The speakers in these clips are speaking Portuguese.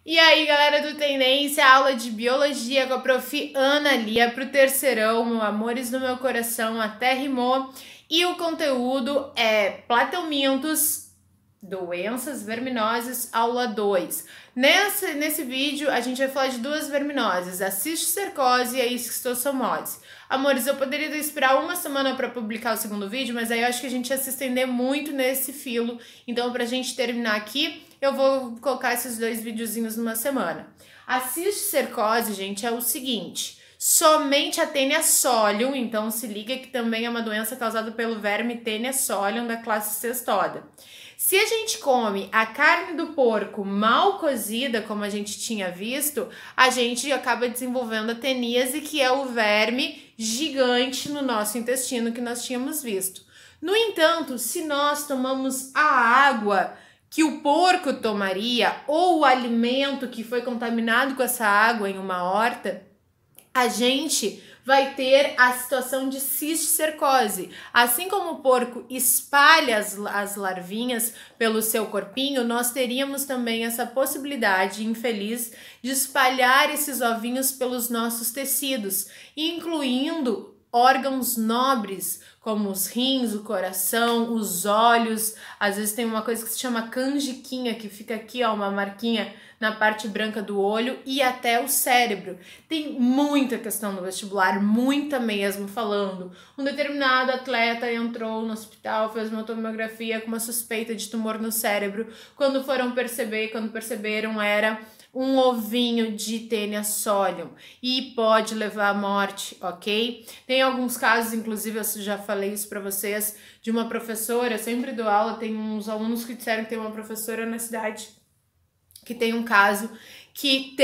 E aí, galera do Tendência, aula de Biologia com a Prof. Ana Lia pro terceirão, meu Amores no Meu Coração, até rimou. E o conteúdo é Platelmintos, doenças verminosas, aula 2. Nesse vídeo, a gente vai falar de duas verminoses, a cisticercose e a esquistossomose. Amores, eu poderia esperar uma semana para publicar o segundo vídeo, mas aí eu acho que a gente ia se estender muito nesse filo. Então, pra gente terminar aqui, eu vou colocar esses dois videozinhos numa semana. A cisticercose, gente, é o seguinte: somente a Taenia solium, então se liga que também é uma doença causada pelo verme Taenia solium da classe Cestoda. Se a gente come a carne do porco mal cozida, como a gente tinha visto, a gente acaba desenvolvendo a teníase, que é o verme gigante no nosso intestino que nós tínhamos visto. No entanto, se nós tomamos a água que o porco tomaria ou o alimento que foi contaminado com essa água em uma horta, a gente vai ter a situação de cisticercose. Assim como o porco espalha as larvinhas pelo seu corpinho, nós teríamos também essa possibilidade infeliz de espalhar esses ovinhos pelos nossos tecidos, incluindo órgãos nobres, como os rins, o coração, os olhos. Às vezes tem uma coisa que se chama canjiquinha, que fica aqui, ó, uma marquinha na parte branca do olho, e até o cérebro. Tem muita questão no vestibular, muita mesmo, falando. Um determinado atleta entrou no hospital, fez uma tomografia com uma suspeita de tumor no cérebro. Quando perceberam, era um ovinho de Taenia solium e pode levar à morte, ok? Tem alguns casos, inclusive, eu já falei isso para vocês, de uma professora, eu sempre dou aula, tem uns alunos que disseram que tem uma professora na cidade que tem um caso que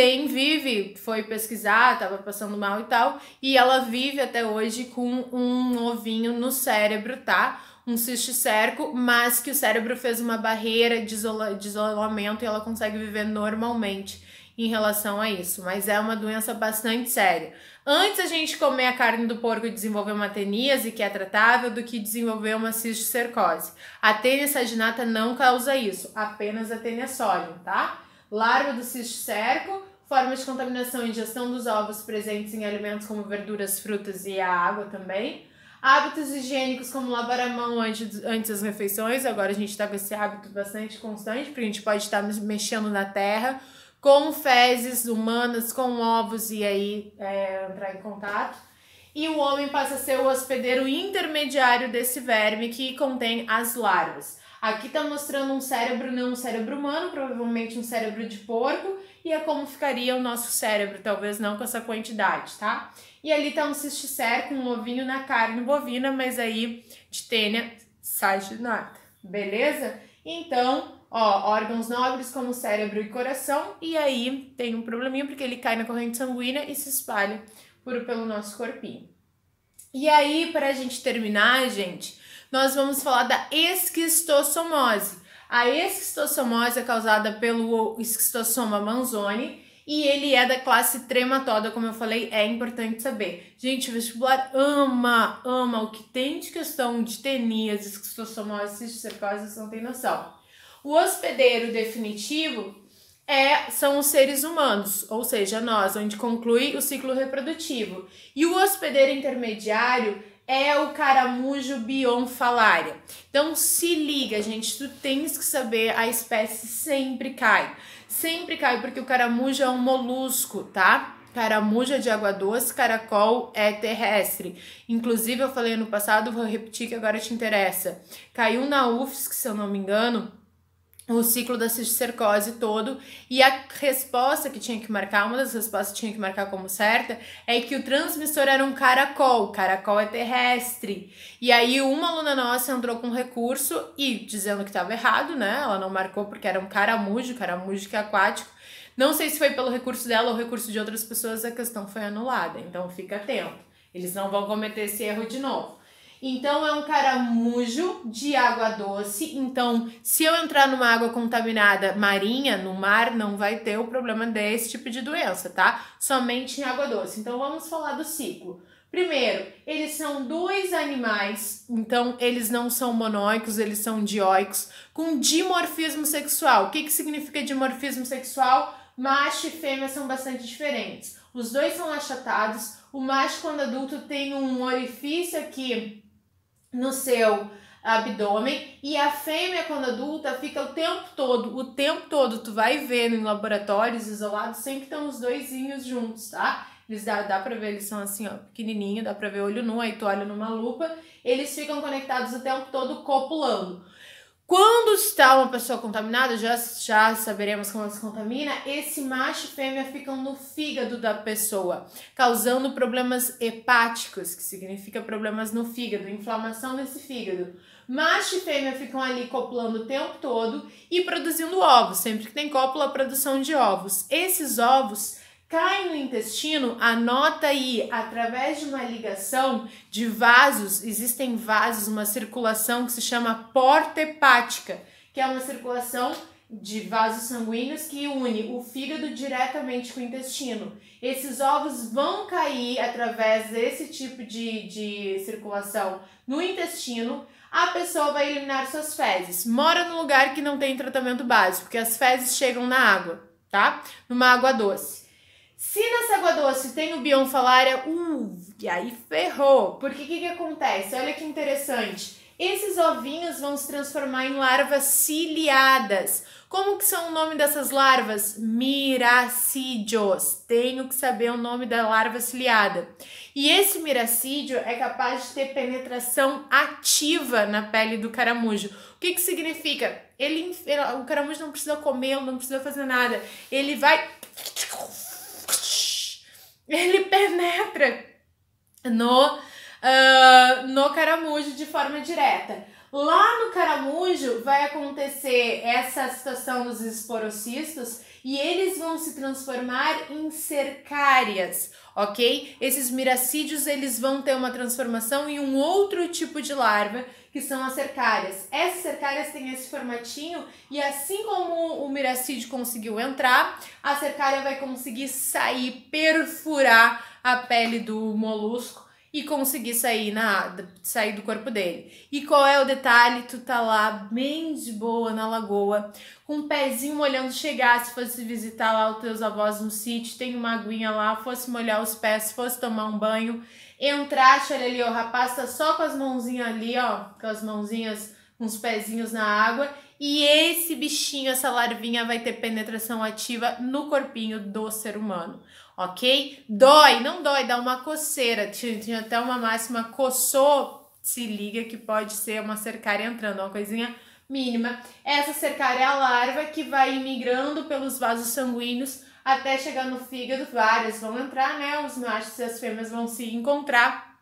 foi pesquisar, estava passando mal e tal, e ela vive até hoje com um ovinho no cérebro, tá? Um cisticerco, mas que o cérebro fez uma barreira de isolamento e ela consegue viver normalmente em relação a isso, mas é uma doença bastante séria. Antes a gente comer a carne do porco e desenvolver uma teníase, que é tratável, do que desenvolver uma cisticercose. A Taenia saginata não causa isso, apenas a Taenia solium, tá? Larva do cisticerco, forma de contaminação e ingestão dos ovos presentes em alimentos como verduras, frutas e a água também. Hábitos higiênicos como lavar a mão antes das refeições, agora a gente está com esse hábito bastante constante, porque a gente pode estar mexendo na terra, com fezes humanas, com ovos e aí entrar em contato. E o homem passa a ser o hospedeiro intermediário desse verme que contém as larvas. Aqui tá mostrando um cérebro, não um cérebro humano, provavelmente um cérebro de porco, e é como ficaria o nosso cérebro, talvez não com essa quantidade, tá? E ali tá um cisticerco, um ovinho na carne bovina, mas aí de Taenia saginata, beleza? Então, ó, órgãos nobres como cérebro e coração, e aí tem um probleminha porque ele cai na corrente sanguínea e se espalha pelo nosso corpinho. E aí, pra gente terminar, gente, nós vamos falar da esquistossomose. A esquistossomose é causada pelo esquistossoma manzoni e ele é da classe Trematoda, como eu falei, é importante saber. Gente, o vestibular ama o que tem de questão de teníase, esquistossomose, cisticercose, você não tem noção. O hospedeiro definitivo são os seres humanos, ou seja, nós, onde conclui o ciclo reprodutivo. E o hospedeiro intermediário é o caramujo bionfalaria. Então se liga, gente, tu tens que saber, a espécie sempre cai. Sempre cai porque o caramujo é um molusco, tá? Caramujo é de água doce, caracol é terrestre. Inclusive eu falei ano passado, vou repetir que agora te interessa. Caiu na UFSC, se eu não me engano, o ciclo da cisticercose todo, e a resposta que tinha que marcar, uma das respostas que tinha que marcar como certa, é que o transmissor era um caracol é terrestre. E aí uma aluna nossa entrou com recurso e dizendo que estava errado, né? Ela não marcou porque era um caramujo que é aquático. Não sei se foi pelo recurso dela ou recurso de outras pessoas, a questão foi anulada, então fica atento. Eles não vão cometer esse erro de novo. Então é um caramujo de água doce, então se eu entrar numa água contaminada marinha, no mar, não vai ter o problema desse tipo de doença, tá? Somente em água doce. Então vamos falar do ciclo. Primeiro, eles são dois animais, então eles não são monóicos, eles são dioicos, com dimorfismo sexual. O que significa dimorfismo sexual? macho e fêmea são bastante diferentes. Os dois são achatados. O macho, quando adulto, tem um orifício aqui no seu abdômen, e a fêmea, quando adulta, fica o tempo todo, tu vai ver em laboratórios isolados, sempre estão os doisinhos juntos, tá? Eles dá pra ver, eles são assim, ó, pequenininho, dá pra ver olho nu, aí tu olha numa lupa, eles ficam conectados o tempo todo copulando. Quando está uma pessoa contaminada, já saberemos como se contamina, esse macho e fêmea ficam no fígado da pessoa, causando problemas hepáticos, que significa problemas no fígado, inflamação nesse fígado. Macho e fêmea ficam ali copulando o tempo todo e produzindo ovos, sempre que tem cópula, a produção de ovos. Esses ovos caem no intestino, anota aí, através de uma ligação de vasos, existem vasos, uma circulação que se chama porta hepática, que é uma circulação de vasos sanguíneos que une o fígado diretamente com o intestino. Esses ovos vão cair através desse tipo de circulação no intestino, a pessoa vai eliminar suas fezes. Mora num lugar que não tem tratamento básico, porque as fezes chegam na água, tá? Numa água doce. Se nessa água doce tem o bioma falária, e aí ferrou. Porque o que acontece? Olha que interessante. Esses ovinhos vão se transformar em larvas ciliadas. Como que são o nome dessas larvas? Miracídios. Tenho que saber o nome da larva ciliada. E esse miracídio é capaz de ter penetração ativa na pele do caramujo. O que significa? O caramujo não precisa comer, não precisa fazer nada. Ele penetra no caramujo de forma direta. Lá no caramujo vai acontecer essa situação dos esporocistos e eles vão se transformar em cercárias, ok? Esses miracídios, eles vão ter uma transformação em um outro tipo de larva, que são as cercárias. Essas cercárias têm esse formatinho e assim como o miracídio conseguiu entrar, a cercária vai conseguir sair, perfurar a pele do molusco e conseguir sair do corpo dele. E qual é o detalhe? Tu tá lá bem de boa na lagoa, com um pezinho molhando, chegar, se fosse visitar lá os teus avós no sítio, tem uma aguinha lá, fosse molhar os pés, fosse tomar um banho, entraste, olha ali, ó, o rapaz tá só com as mãozinhas ali, ó, com as mãozinhas, com os pezinhos na água, e esse bichinho, essa larvinha vai ter penetração ativa no corpinho do ser humano, ok? Dói, não dói, dá uma coceira, tinha até uma máxima, coçou, se liga que pode ser uma cercária entrando, uma coisinha mínima. Essa cercária é a larva que vai migrando pelos vasos sanguíneos até chegar no fígado, várias vão entrar, né? Os machos e as fêmeas vão se encontrar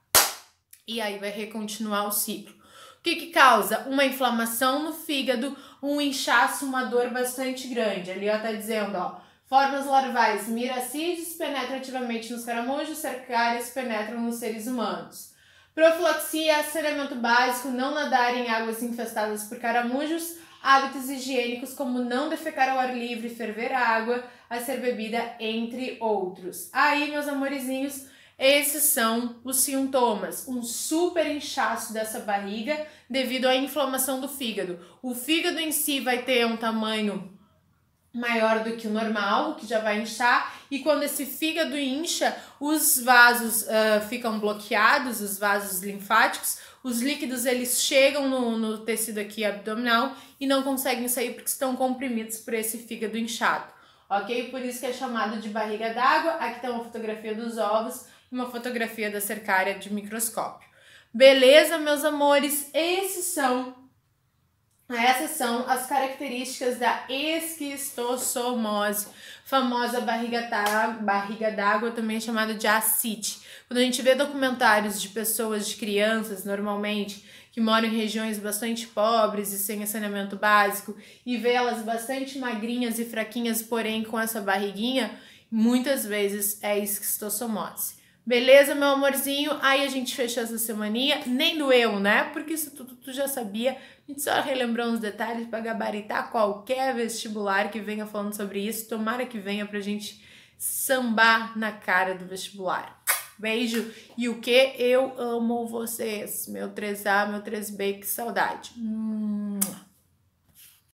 e aí vai recontinuar o ciclo. O que causa? Uma inflamação no fígado, um inchaço, uma dor bastante grande. Ali, ó, tá dizendo, ó, formas larvais, miracídios penetram ativamente nos caramujos, cercárias penetram nos seres humanos. Profilaxia, saneamento básico, não nadar em águas infestadas por caramujos, hábitos higiênicos como não defecar ao ar livre, ferver a água a ser bebida, entre outros. Aí, meus amorizinhos, esses são os sintomas, um super inchaço dessa barriga devido à inflamação do fígado. O fígado em si vai ter um tamanho maior do que o normal, que já vai inchar, e quando esse fígado incha, os vasos ficam bloqueados, os vasos linfáticos, os líquidos eles chegam no tecido aqui abdominal e não conseguem sair porque estão comprimidos por esse fígado inchado, ok? Por isso que é chamado de barriga d'água. Aqui tem uma fotografia dos ovos e uma fotografia da cercária de microscópio. Beleza, meus amores? Essas são as características da esquistossomose, famosa barriga d'água, também chamada de ascite. Quando a gente vê documentários de pessoas, de crianças, normalmente, que moram em regiões bastante pobres e sem saneamento básico, e vê elas bastante magrinhas e fraquinhas, porém com essa barriguinha, muitas vezes é esquistossomose. Beleza, meu amorzinho? Aí a gente fechou essa semaninha, nem doeu, né? Porque isso tudo tu já sabia. A gente só relembrou uns detalhes para gabaritar qualquer vestibular que venha falando sobre isso. Tomara que venha pra gente sambar na cara do vestibular. Beijo. E o que? Eu amo vocês. Meu 3A, meu 3B, que saudade.